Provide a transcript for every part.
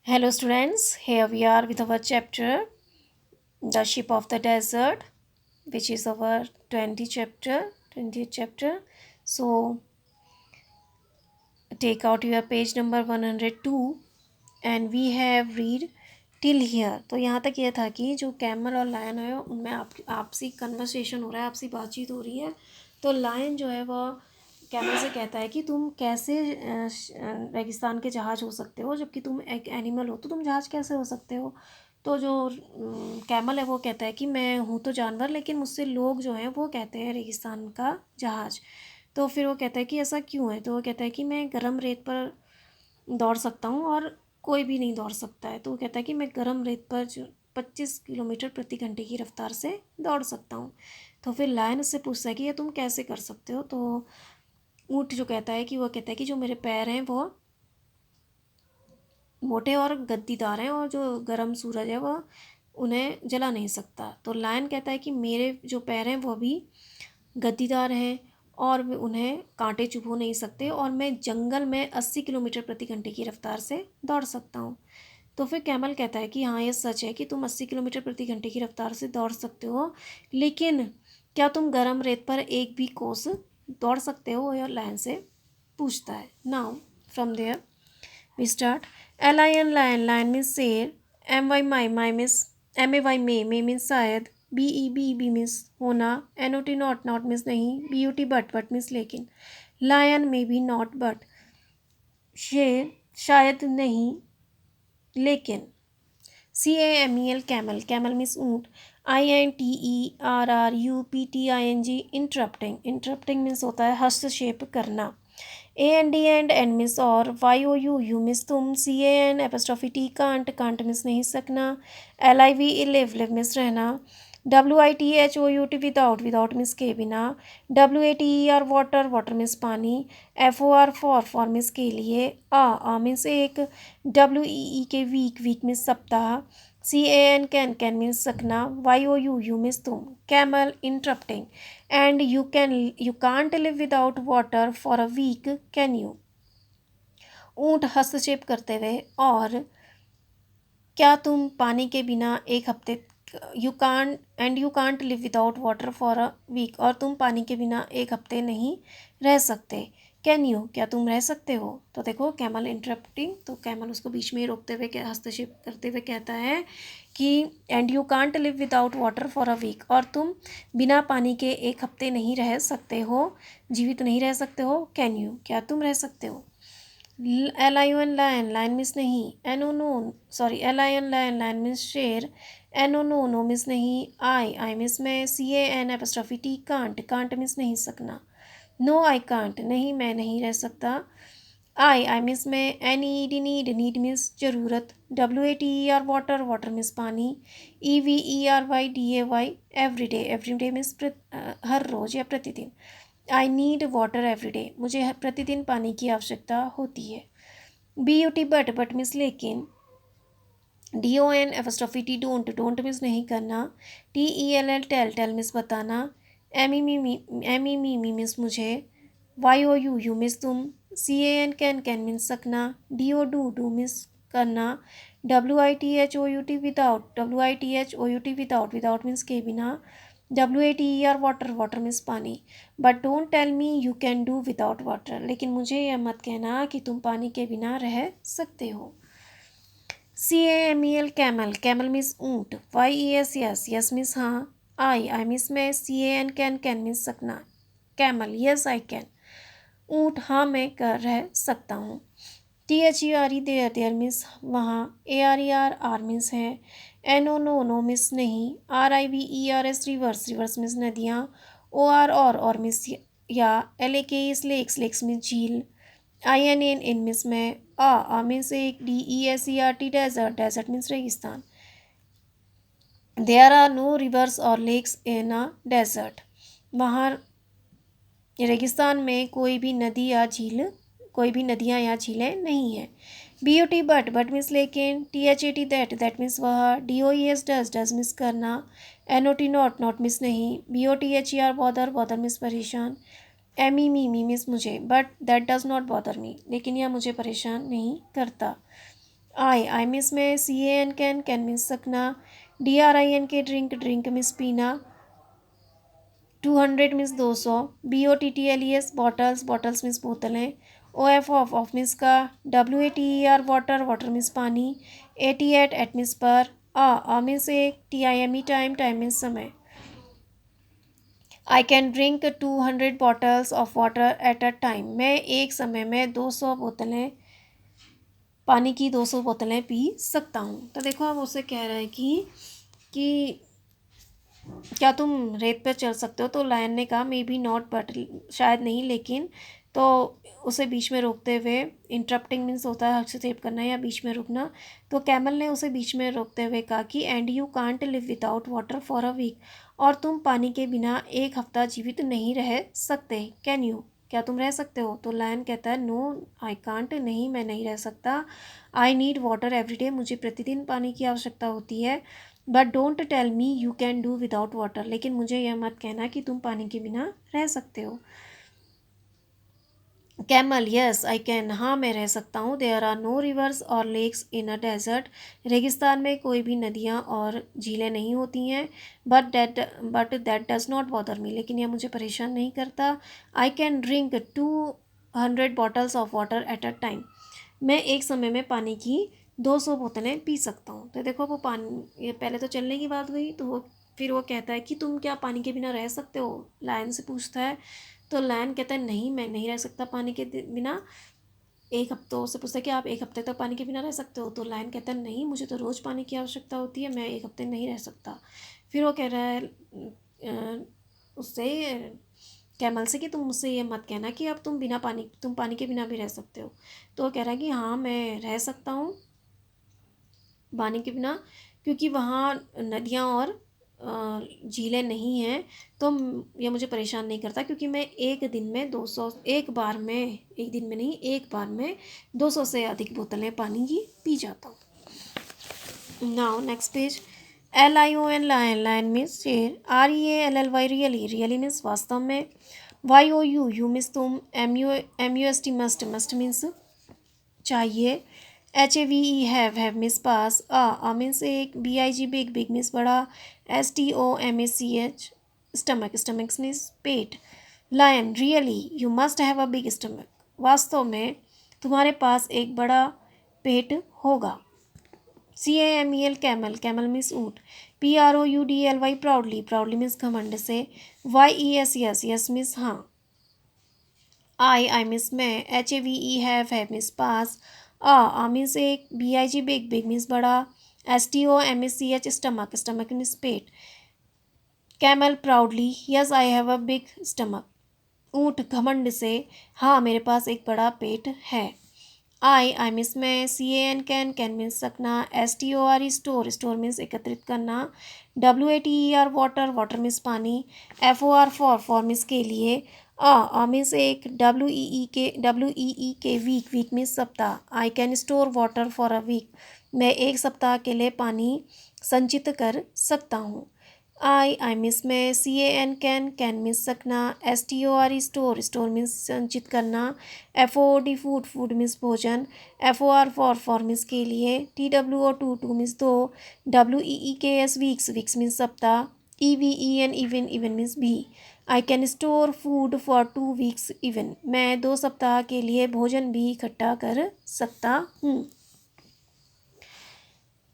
Hello, students. Here we are with our chapter, The Ship of the Desert, which is our 20th chapter. So, take out your page number 102 and we have read till here. तो यहाँ तक यह था कि जो camel और lion है उनमें आपसी कन्वर्सेशन हो रहा है, आपसी बातचीत हो रही है। तो लायन जो है वह कैमल से कहता है कि तुम कैसे रेगिस्तान के जहाज हो सकते हो, जबकि तुम एक एनिमल हो तो तुम जहाज कैसे हो सकते हो। तो जो कैमल है वो कहता है कि मैं हूँ तो जानवर, लेकिन मुझसे लोग जो हैं वो कहते हैं रेगिस्तान का जहाज। तो फिर वो कहता है कि ऐसा क्यों है। तो वो कहता है कि मैं गर्म रेत पर दौड़ सकता हूँ और कोई भी नहीं दौड़ सकता है। तो वो कहता है कि मैं गर्म रेत पर जो 25 किलोमीटर प्रति घंटे की रफ्तार से दौड़ सकता हूँ। तो फिर लायन उससे पूछता है कि ये तुम कैसे कर सकते हो। तो ऊँट जो कहता है कि वो कहता है कि जो मेरे पैर हैं वो मोटे और गद्दीदार हैं और जो गर्म सूरज है वह उन्हें जला नहीं सकता। तो लायन कहता है कि मेरे जो पैर हैं वो भी गद्दीदार हैं और वे उन्हें कांटे चुभो नहीं सकते और मैं जंगल में 80 किलोमीटर प्रति घंटे की रफ्तार से दौड़ सकता हूँ। तो फिर कैमल कहता है कि हाँ, ये सच है कि तुम 80 किलोमीटर प्रति घंटे की रफ्तार से दौड़ सकते हो, लेकिन क्या तुम गर्म रेत पर एक भी कोस दौड़ सकते हो। या लायन से पूछता है। Now from there we start. Lion, lion, lion means शेर. my means may means शायद. be means होना. not means नहीं. but means लेकिन. Lion may be not but. शेर शायद नहीं लेकिन. camel camel means ऊँट. interrupting means होता है हस्तक्षेप करना. and miss और you miss तुम. can't miss नहीं सकना. live miss रहना. without miss के बिना. water miss पानी. for miss के लिए. miss एक. के week miss सप्ताह. can means सकना. you miss तुम. camel interrupting. and you can't live without water for a week, can you? ऊँट हस्तक्षेप करते हुए और क्या तुम पानी के बिना एक हफ्ते you can't live without water for a week और तुम पानी के बिना एक हफ्ते नहीं रह सकते। कैन यू क्या तुम रह सकते हो। तो देखो कैमल इंटरप्टिंग, तो कैमल उसको बीच में रोकते हुए हस्तक्षेप करते हुए कहता है कि and you can't live without water for a week और तुम बिना पानी के एक हफ्ते नहीं रह सकते हो, जीवित नहीं रह सकते हो। कैन यू क्या तुम रह सकते हो। lion लायन मिस नहीं. नो सॉरी लायन मिस शेर. नो मिस नहीं. आई मिस में. CAN कांट मिस नहीं सकना. नो आई कांट नहीं मैं नहीं रह सकता. आई मिस में. नीड मिस जरूरत. WATER वाटर मिस पानी. EVERYDAY एवरीडे मिस हर रोज़ या प्रतिदिन. आई नीड वाटर एवरीडे मुझे प्रतिदिन पानी की आवश्यकता होती है. BUT बट मिस लेकिन. DON डोंट मिस नहीं करना. TELL टेल मिस बताना. मी मिस मुझे. YOU मिस तुम. कैन मिस सकना. डू मिस करना. विदाउट मिस के बिना. वाटर मिस पानी. But don't tell me you can do without water लेकिन मुझे यह मत कहना कि तुम पानी के बिना रह सकते हो. कैमल मिस ऊँट. यस मिस हाँ. आई मिस में. कैन मिस सकना. Camel yes I can. ऊँट हाँ मैं कर रह सकता हूँ. THERE देयर मिस वहाँ. ARER मिस है. नो मिस नहीं. RIVERS रिवर्स मिस नदियाँ. और मिस या. लेक्स मिस झील. IN मिस में. मिस एक. DESERT डेजर्ट मिस रेगिस्तान. देयर आर नो रिवर्स और लेक्स इन अ डेजर्ट. वहाँ रेगिस्तान में कोई भी नदियाँ या झीलें नहीं हैं. BUT बट मिस लेकिन. THAT दैट मिस वह. DOES डज मिस करना. NOT नॉट मिस नहीं. BOTHER बॉदर मिस परेशान. मी मिस मुझे. But that does not bother me लेकिन यह मुझे परेशान नहीं करता. आई मीन्स में CAN कैन मीन्स सकना, DRINK ड्रिंक मीन्स पीना, 200 मीन्स 200, BOTTLES बॉटल्स मीन्स बोतलें, OF ऑफ मीन्स का, WATER वाटर मीन्स पानी, 88 एट मीन्स पर, मीन्स एक, TIME टाइम मीन्स समय। I can drink 200 bottles of water at a time, मैं एक समय में 200 बोतलें पानी की 200 बोतलें पी सकता हूँ। तो देखो अब उसे कह रहा है कि क्या तुम रेत पर चल सकते हो? तो लायन ने कहा मे बी नॉट बट, शायद नहीं लेकिन। तो उसे बीच में रोकते हुए, इंटरप्टिंग मीन्स होता है हस्तक्षेप करना या बीच में रुकना। तो कैमल ने उसे बीच में रोकते हुए कहा कि and you can't live without water for a week, और तुम पानी के बिना एक हफ्ता जीवित नहीं रह सकते। कैन यू, क्या तुम रह सकते हो? तो लायन कहता है नो आई कांट, नहीं मैं नहीं रह सकता। I need water every day, मुझे प्रतिदिन पानी की आवश्यकता होती है। But don't tell me you can do without water, लेकिन मुझे यह मत कहना कि तुम पानी के बिना रह सकते हो। कैमल यस आई कैन, हाँ मैं रह सकता हूँ। देयर आर नो रिवर्स और लेक्स इन अ डेजर्ट, रेगिस्तान में कोई भी नदियाँ और झीलें नहीं होती हैं। But that does not bother me, लेकिन यह मुझे परेशान नहीं करता। I can drink 200 bottles of water at a time, मैं एक समय में पानी की 200 बोतलें पी सकता हूँ। तो देखो वो पानी, ये पहले तो चलने की बात हुई, तो वो फिर वो कहता है कि तुम क्या पानी के बिना रह सकते हो? लायन से पूछता है। तो लायन कहता है नहीं मैं नहीं रह सकता पानी के बिना। एक हफ्तों से पूछता है कि आप एक हफ्ते तक पानी के बिना रह सकते हो? तो लायन कहता है नहीं मुझे तो रोज़ पानी की आवश्यकता होती है, मैं एक हफ्ते नहीं रह सकता। फिर वो कह रहा है उससे, कैमल से, कि तुम मुझसे ये मत कहना कि अब तुम पानी के बिना भी रह सकते हो। तो वो कह रहा है कि हाँ मैं रह सकता हूँ पानी के बिना, क्योंकि वहाँ नदियाँ और झीलें नहीं हैं। तो ये मुझे परेशान नहीं करता, क्योंकि मैं एक दिन में 200, एक बार में, एक दिन में नहीं एक बार में 200 से अधिक बोतलें पानी की पी जाता हूँ। Now next page. LION lion, lion means शेर, REALLY रियली मीन्स वास्तव में, YOU मीन्स तुम, MUST मस्ट मीन्स चाहिए, HAVE मीन्स पास, मीन्स एक, BIG बिग मीन्स बड़ा, STOMACH स्टमक मीन्स पेट। Lion really you must have a big stomach, वास्तव में तुम्हारे पास एक बड़ा पेट होगा। CAMEL कैमल मीन्स ऊँट, PROUDLY प्राउडली मीन्स घमंड से, YES यस मीन्स हाँ, आई मीन्स मैं, HAVE मीन्स पास, मीन्स एक, BIG बिग मीन्स बड़ा, STOMACH stomach means pet. Camel proudly yes I have a big stomach, ऊँट घमंड से हाँ मेरे पास एक बड़ा पेट है। आई मीन्स मैं, कैन मीन्स सकना, STOR मीन्स एकत्रित करना, WATER वाटर मीन्स पानी, FOR फॉर मीन्स के लिए, मीन्स एक, WEE के वीक मीन्स सप्ताह। I can store water for a week, मैं एक सप्ताह के लिए पानी संचित कर सकता हूँ। आई मीन्स में, कैन मीन्स सकना, STOR स्टोर मीन्स संचित करना, FOOD फूड मीन्स भोजन, FOR फॉर मीन्स के लिए, TWO टू मीन्स दो, WEEKS वीक्स मीन्स सप्ताह, इवन मीन्स भी। आई can store food for 2 weeks even, मैं 2 सप्ताह के लिए भोजन भी इकट्ठा कर सकता हूँ।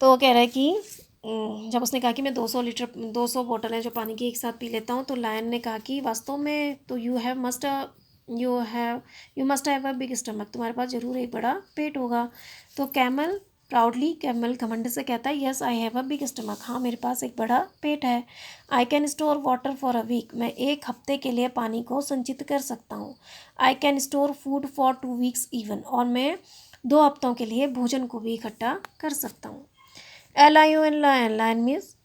तो वो कह रहा है कि जब उसने कहा कि मैं 200 बोतलें जो पानी की एक साथ पी लेता हूँ, तो लायन ने कहा कि वास्तव में तो you have you must have a big stomach, तुम्हारे पास जरूर एक बड़ा पेट होगा। तो कैमल घमंड से कहता है yes I have a big stomach, हाँ मेरे पास एक बड़ा पेट है। I can store water for a week, मैं एक हफ्ते के लिए पानी को संचित कर सकता हूँ। आई can store food for 2 weeks even, और मैं 2 हफ्तों के लिए भोजन को भी इकट्ठा कर सकता हूँ। LION लायन मीन्स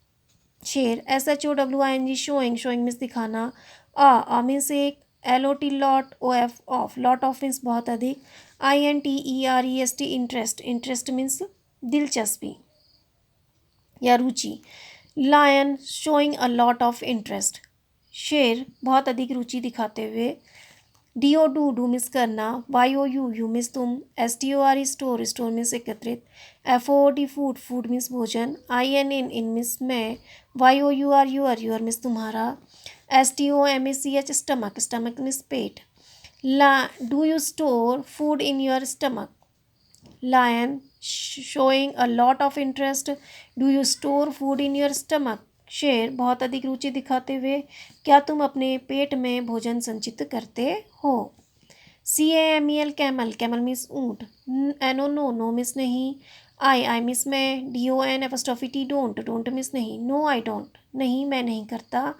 शेर, SHOWING शोइंग मीन्स दिखाना, मीन्स एक, LOT lot, OF of, lot of means बहुत अधिक, INTEREST इंटरेस्ट मीन्स दिलचस्पी या रुचि। Lion showing a lot of interest, शेर बहुत अधिक रुचि दिखाते हुए, DO डू मिस करना, YOU मिस तुम, STORE स्टोर मिस एकत्रित, FOOD फूड मिस भोजन, IN मिस मैं, YOUR मिस तुम्हारा, STOMACH स्टमक मिस पेट। Do you store food in your stomach? Lion showing a lot of interest. Do you store food in your stomach? शेर बहुत अधिक रुचि दिखाते हुए, क्या तुम अपने पेट में भोजन संचित करते हो? CAMEL कैमल मिस ऊँट, NO नो मिस नहीं, आई मिस मैं, DON डोंट मिस नहीं, नो आई डोंट नहीं मैं नहीं करता,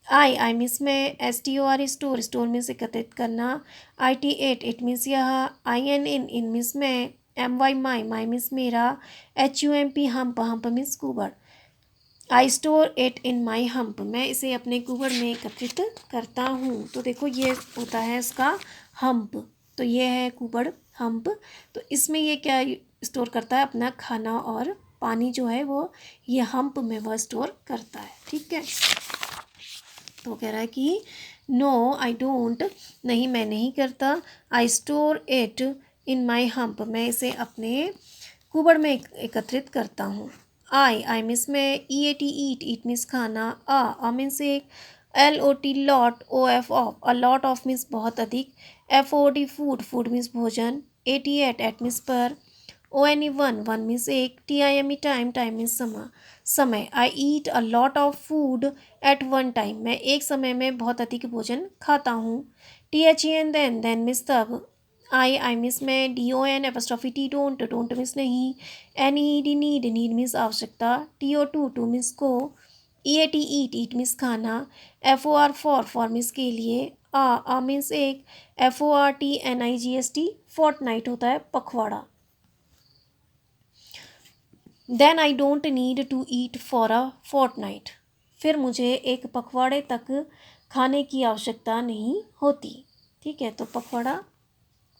आई मिस में, STOR स्टोर मिस एकत्रित करना, IT इट मिस यह, IN मिस में, MY माई मिस मेरा, HUMP हम्प मिस कुबड़। I store it in my hump, मैं इसे अपने कुबड़ में एकत्रित करता हूँ। तो देखो ये होता है इसका हम्प, तो ये है कुबड़ हम्प। तो इसमें ये क्या स्टोर करता है? अपना खाना और पानी जो है वो ये हम्प में वह स्टोर करता है। ठीक है, तो कह रहा है कि नो आई डोंट नहीं मैं नहीं करता, I store it in my hump, मैं इसे अपने कुबड़ में एकत्रित करता हूँ। आई मिस में, EAT ईट मिस खाना, आ मीन्स एक, LOT lot, OF of, a lot of means बहुत अधिक, FOD फूड मीन्स भोजन, AT एट मीन्स पर, ONE वन मीन्स एक, TIME टाइम मीन्स समय। I eat a lot of food at one time, मैं एक समय में बहुत अधिक भोजन खाता हूँ। THEN देन मीन्स तब, आई मिस में, DON डोंट मिस नहीं, NEED नीड मिस आवश्यकता, TO टू मिस को, EAT ईट मिस खाना, FOR फॉर मिस के लिए, आ मीन्स एक, FORTNIGST फोर्टनाइट होता है पखवाड़ा। Then I don't need to eat for a fortnight, फिर मुझे एक पखवाड़े तक खाने की आवश्यकता नहीं होती। ठीक है, तो पखवाड़ा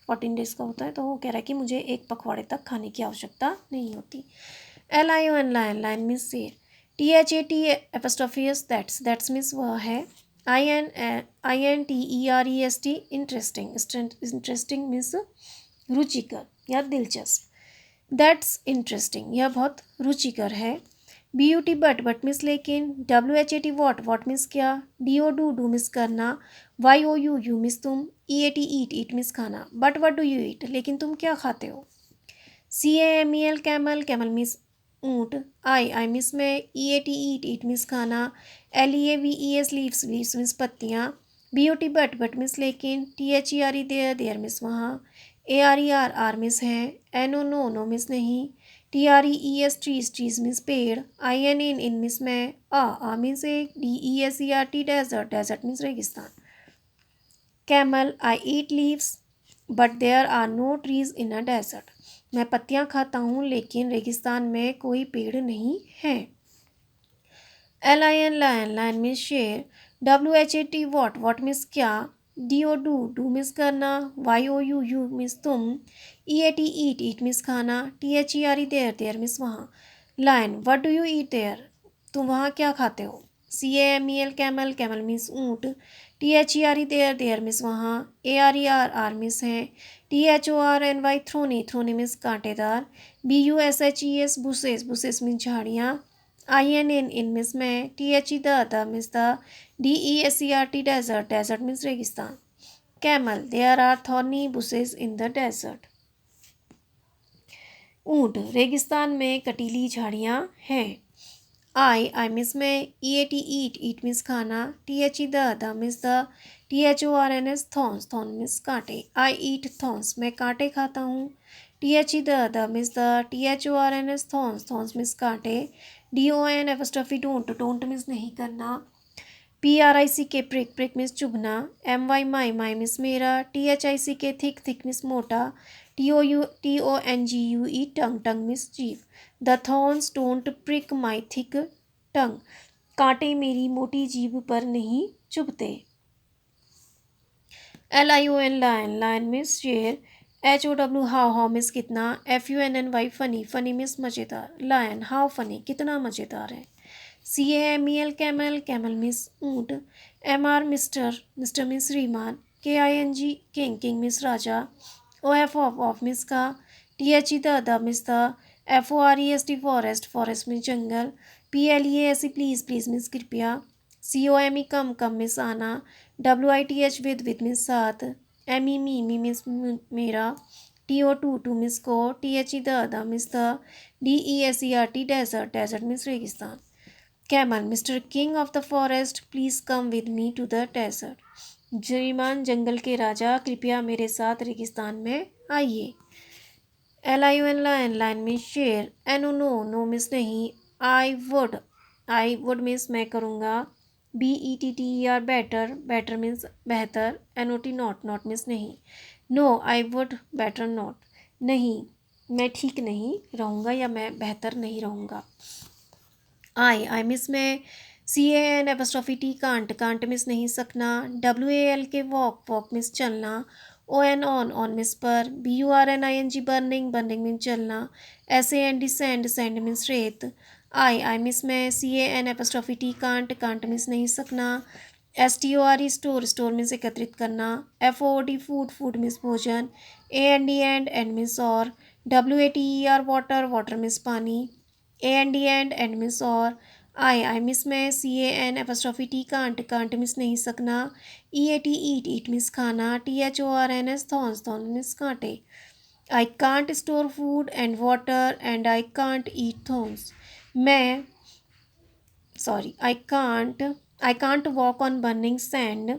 14 डेज का होता है, तो वो कह रहा है कि मुझे एक पखवाड़े तक खाने की आवश्यकता नहीं होती। LION लाइन मीन्स शेर, THAT दैट्स मीन्स वह है, INTEREST इंटरेस्टिंग मीन्स रुचिकर या दिलचस्प, दैट्स इंटरेस्टिंग यह बहुत रुचिकर है। BUT बट मिस लेकिन, WHAT वॉट मिस क्या, DO डू मिस करना, YOU मिस तुम, EAT ईट मिस खाना, but what do you eat लेकिन तुम क्या खाते हो? CAMEL कैमल मिस ऊँट, आई मिस में, EAT ईट मिस खाना, LEAVES लीव्स मिस पत्तियाँ, BUT बट मिस लेकिन, THERE देयर मिस वहाँ, ARER मिस है, NO नो मिस नहीं, TREES ट्रीज मिस पेड़, IN मिस में, आ मिस एक, DESERT डेजर्ट मिस रेगिस्तान। Camel I eat leaves but there are no trees in a desert, मैं पत्तियाँ खाता हूँ लेकिन रेगिस्तान में कोई पेड़ नहीं है। LIN लाइन मिस शेर, WHAT वॉट मिस क्या, DO डू मिस करना, YOU मिस तुम, EAT ईट मिस खाना, THERE देयर मिस वहाँ। Lion what do you eat there, तुम वहाँ क्या खाते हो? CAMEL कैमल मिस ऊँट, THERE देयर मिस वहाँ, ARER मिस है, THORNY थ्रोनी मिस कांटेदार, BUSHES बुसेस मिस झाड़ियाँ, IN मिस में, THE the means the, DESERT desert means रेगिस्तान। Camel there are thorny bushes in the desert, ऊँट रेगिस्तान में कटीली झाड़ियाँ हैं। आई मिस में, EAT ईट मिस खाना, THE the means the, THORNS thorn means कांटे, आई ईट थॉर्न्स मैं कांटे खाता हूँ, THE the means the, THORNS thorns means कांटे, DON डोंट मिस नहीं करना, PRICK प्रिक मिस चुभना, MY माई मिस मेरा, THICK थिक मिस मोटा, TONGUE टंग मिस जीभ, the thorns don't prick my thick tongue, कांटे मेरी मोटी जीभ पर नहीं चुभते। LION लाइन मिस शेर, HOW हाउ मिस कितना, FUNNY फनी मिस मज़ेदार, लायन हाउ फनी कितना मज़ेदार है। CAMEL कैमल मिस ऊँट, MR मिस्टर मिस श्रीमान, KING king, king means Raja, OF of means का, THE the means the, FOREST forest, forest means jungle, PLEASE please, please means कृपया, COME कम, come means आना, WITH with means साथ, ME मी means मेरा, TO two means को, THE the means the, DESERT desert, desert means रेगिस्तान। Camel, mister king of the forest please come with me to the desert. श्रीमान जंगल के राजा कृपया मेरे साथ रेगिस्तान में आइए। LION लायन, लायन मीन्स शेर, NO नो, नो मीन्स नहीं, आई वुड मीन्स मैं करूँगा, BETTER बेटर, बेटर मीन्स बेहतर, NOT नॉट, नॉट मीन्स नहीं, no I would better not, नहीं मैं ठीक नहीं रहूँगा या मैं बेहतर नहीं रहूँगा। आई मिस में, CAN कांट, कांट मिस नहीं सकना, WAL के वॉक, वॉक मिस चलना, ON ऑन मिस पर, BURNING बर्निंग, बर्निंग मीन चलना, SAND सैंड, सैंड मीन्स रेत। आई मिस में, CAN कांट, कांट मिस नहीं सकना, STORE स्टोर, स्टोर मीन्स एकत्रित करना, FOOD फूड, फूड मीन्स भोजन, AND एंड मीन्स और, WATER वाटर, वाटर मीन्स पानी, एंड मिस और। आई मिस में, CAN कांट, कांट मिस नहीं सकना, EAT ईट मिस खाना, THORNS थॉर्न्स, थॉर्न मिस कांटे। I can't store food and water and I can't eat thorns. मैं, sorry, I can't walk on burning sand,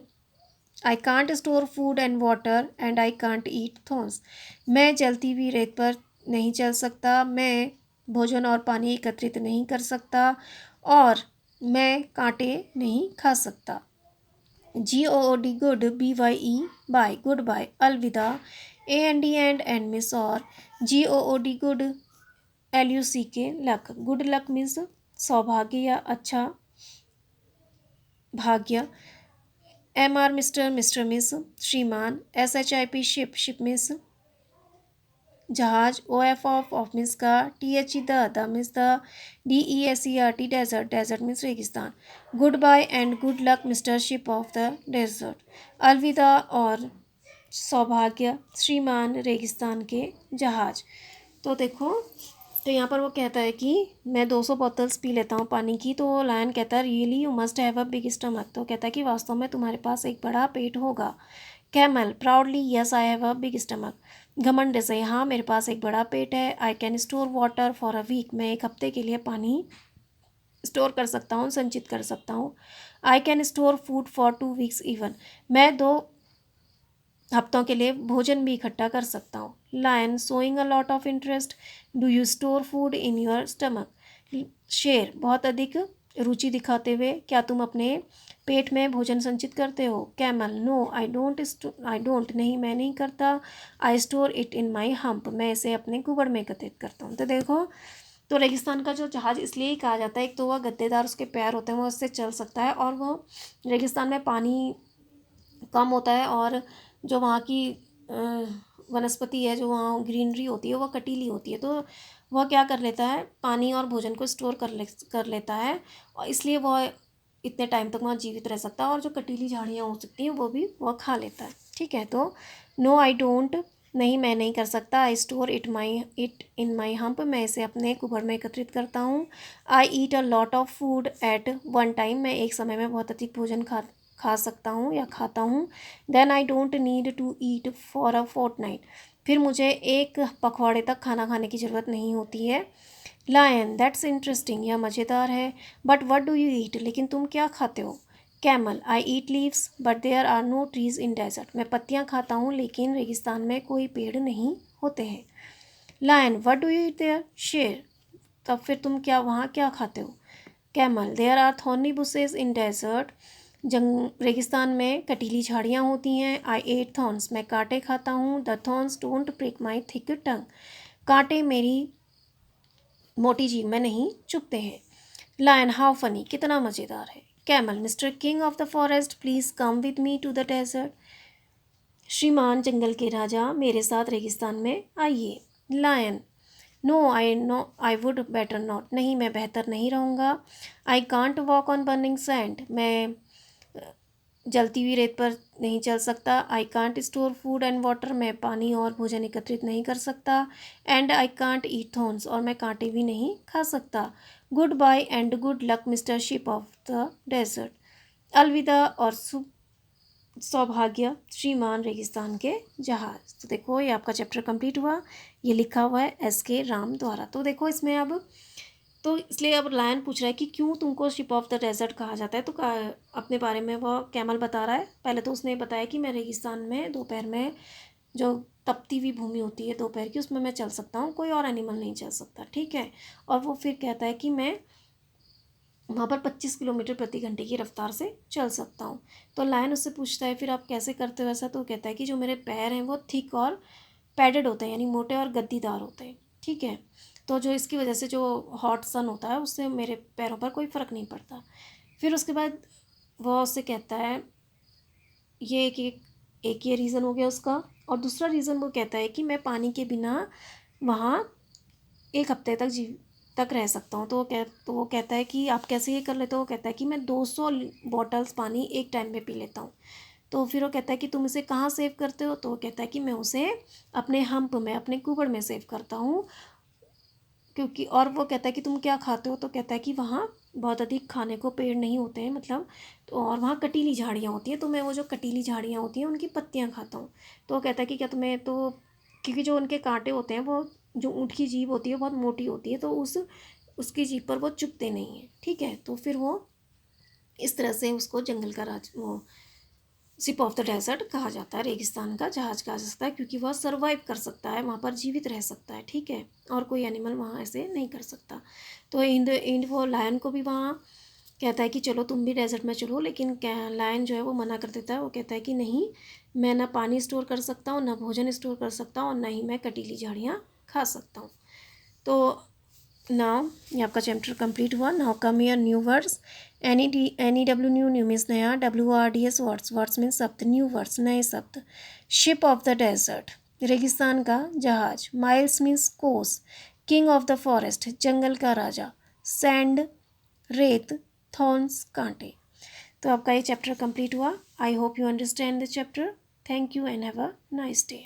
I can't store food and water and I can't eat thorns. मैं जलती हुई रेत पर नहीं चल सकता, मैं भोजन और पानी एकत्रित नहीं कर सकता, और मैं कांटे नहीं खा सकता। GOOD good, BYE bye, goodbye, अलविदा, AND एंड मिस और, GOOD good, LUCK luck, good luck means सौभाग्य या अच्छा भाग्य, MR मिस्टर, मिस्टर मिस श्रीमान, SHIP शिप, शिप मिस जहाज, OF ऑफ मिस का, THE the means the, DESERT desert, desert means रेगिस्तान, goodbye and good luck mister ship of the desert, अलविदा और सौभाग्य श्रीमान रेगिस्तान के जहाज। तो देखो, तो यहाँ पर वो कहता है कि मैं 200 बॉटल्स पी लेता हूँ पानी की, तो लायन कहता है really you must have a big stomach, तो कहता है कि वास्तव में तुम्हारे पास एक बड़ा पेट होगा। Camel, proudly yes I have a big stomach, घमंड से हाँ मेरे पास एक बड़ा पेट है। I can store water for a week, मैं एक हफ्ते के लिए पानी स्टोर कर सकता हूँ, संचित कर सकता हूँ। आई can store food for 2 weeks even, मैं 2 हफ्तों के लिए भोजन भी इकट्ठा कर सकता हूँ। Lion, showing a lot of interest, do you store food in your stomach. शेर, बहुत अधिक रुचि दिखाते हुए, क्या तुम अपने पेट में भोजन संचित करते हो। कैमल, नो आई डोंट, नहीं मैं नहीं करता। I store it in my hump, मैं इसे अपने कुबड़ में एकत्रित करता हूँ। तो देखो, तो रेगिस्तान का जो जहाज इसलिए ही कहा जाता है, एक तो वह गद्देदार उसके पैर होते हैं, वो उससे चल सकता है, और वो रेगिस्तान में पानी कम होता है, और जो वहाँ की वनस्पति है, जो वहाँ ग्रीनरी होती है, वह कटीली होती है, तो वह क्या कर लेता है, पानी और भोजन को स्टोर कर लेता है, और इसलिए वह इतने टाइम तक वहाँ जीवित रह सकता है, और जो कटीली झाड़ियाँ हो सकती हैं वो भी वह खा लेता है। ठीक है, तो नो आई डोंट, नहीं मैं नहीं कर सकता। I store it in my hump, मैं इसे अपने कुबड़ में एकत्रित करता हूँ। I eat a lot of food at one time, मैं एक समय में बहुत अधिक भोजन खा सकता हूँ या खाता हूँ। Then I don't need to eat for a fortnight, फिर मुझे एक पखवाड़े तक खाना खाने की ज़रूरत नहीं होती है। लायन, दैट्स इंटरेस्टिंग, यह मज़ेदार है। But what do you eat, लेकिन तुम क्या खाते हो। Camel, I eat leaves but there are no trees in desert, मैं पत्तियाँ खाता हूँ लेकिन रेगिस्तान में कोई पेड़ नहीं होते हैं। Lion, what do you eat there. शेर, तब फिर तुम क्या वहाँ क्या खाते हो। Camel, there are thorny bushes in desert, रेगिस्तान में कटीली झाड़ियाँ होती हैं। आई एट थॉर्न्स, मैं कांटे खाता हूँ। The thorns don't prick my thick tongue, कांटे मेरी मोटी जीभ में नहीं चुभते हैं। लायन, हाउ फनी, कितना मज़ेदार है। Camel, mister king of the forest please come with me to the desert, श्रीमान जंगल के राजा मेरे साथ रेगिस्तान में आइए। Lion, no I would better not, नहीं मैं बेहतर नहीं रहूँगा। I can't walk on burning sand, मैं जलती हुई रेत पर नहीं चल सकता। I can't store food and water, मैं पानी और भोजन एकत्रित नहीं कर सकता। And I can't eat thorns, और मैं कांटे भी नहीं खा सकता। Goodbye and good luck mister ship of the desert, अलविदा और सौभाग्य श्रीमान रेगिस्तान के जहाज। तो देखो ये आपका चैप्टर कंप्लीट हुआ। ये लिखा हुआ है S.K. राम द्वारा। तो देखो इसमें अब तो इसलिए अब लायन पूछ रहा है कि क्यों तुमको शिप ऑफ द डेजर्ट कहा जाता है। तो अपने बारे में वो कैमल बता रहा है। पहले तो उसने बताया कि मैं रेगिस्तान में दोपहर में जो तपती हुई भूमि होती है दोपहर की, उसमें मैं चल सकता हूँ, कोई और एनिमल नहीं चल सकता, ठीक है। और वो फिर कहता है कि मैं वहाँ पर 25 किलोमीटर प्रति घंटे की रफ्तार से चल सकता हूँ। तो लायन उससे पूछता है फिर आप कैसे करते हो ऐसा। तो कहता है कि जो मेरे पैर हैं वो थिक और पैडेड होते हैं, यानी मोटे और गद्दीदार होते हैं, ठीक है। तो जो इसकी वजह से जो हॉट सन होता है उससे मेरे पैरों पर कोई फ़र्क नहीं पड़ता। फिर उसके बाद वह उससे कहता है ये एक ये रीज़न हो गया उसका। और दूसरा रीज़न वो कहता है कि मैं पानी के बिना वहाँ 1 हफ्ते तक रह सकता हूँ। तो वो कहता है कि आप कैसे ये कर लेते हो। वो कहता है कि मैं 200 बॉटल्स पानी एक टाइम में पी लेता हूँ। तो फिर वो कहता है कि तुम इसे कहाँ सेव करते हो। तो वो कहता है कि मैं उसे अपने हम्प में, अपने कुबड़ में सेव करता हूँ। क्योंकि और वो कहता है कि तुम क्या खाते हो। तो कहता है कि वहाँ बहुत अधिक खाने को पेड़ नहीं होते हैं, मतलब तो और वहाँ कटीली झाड़ियाँ होती हैं, तो मैं वो जो कटीली झाड़ियाँ होती हैं उनकी पत्तियाँ खाता हूँ। तो वो कहता है कि क्या तुम्हें तो, क्योंकि जो उनके कांटे होते हैं वो, जो ऊँट की जीभ होती है बहुत मोटी होती है, तो उसकी जीभ पर वो चुभते नहीं हैं, ठीक है। तो फिर वो इस तरह से उसको जंगल का राज, वो शिप ऑफ द डेजर्ट कहा जाता है, रेगिस्तान का जहाज कहा जा सकता है, क्योंकि वह सर्वाइव कर सकता है, वहाँ पर जीवित रह सकता है, ठीक है। और कोई एनिमल वहाँ ऐसे नहीं कर सकता। तो इन द एंड वो लायन को भी वहाँ कहता है कि चलो तुम भी डेजर्ट में चलो, लेकिन लायन जो है वो मना कर देता है। वो कहता है कि नहीं, मैं ना पानी स्टोर कर सकता हूँ, ना भोजन स्टोर कर सकता हूँ, और ना ही मैं कटीली झाड़ियाँ खा सकता हूँ। तो नाउ ये आपका चैप्टर कंप्लीट हुआ। Now come your new words. NEW new, new means नया। WRDS वर्ड्स, वर्ड्स मीन्स शब्द, न्यू वर्ड्स नए शब्द। शिप ऑफ द डेजर्ट रेगिस्तान का जहाज। माइल्स मीन्स कोस। किंग ऑफ द फॉरेस्ट जंगल का राजा। सैंड रेत। थॉर्न्स कांटे। तो आपका ये चैप्टर कंप्लीट हुआ। I hope you understand the chapter. Thank you and have a nice day.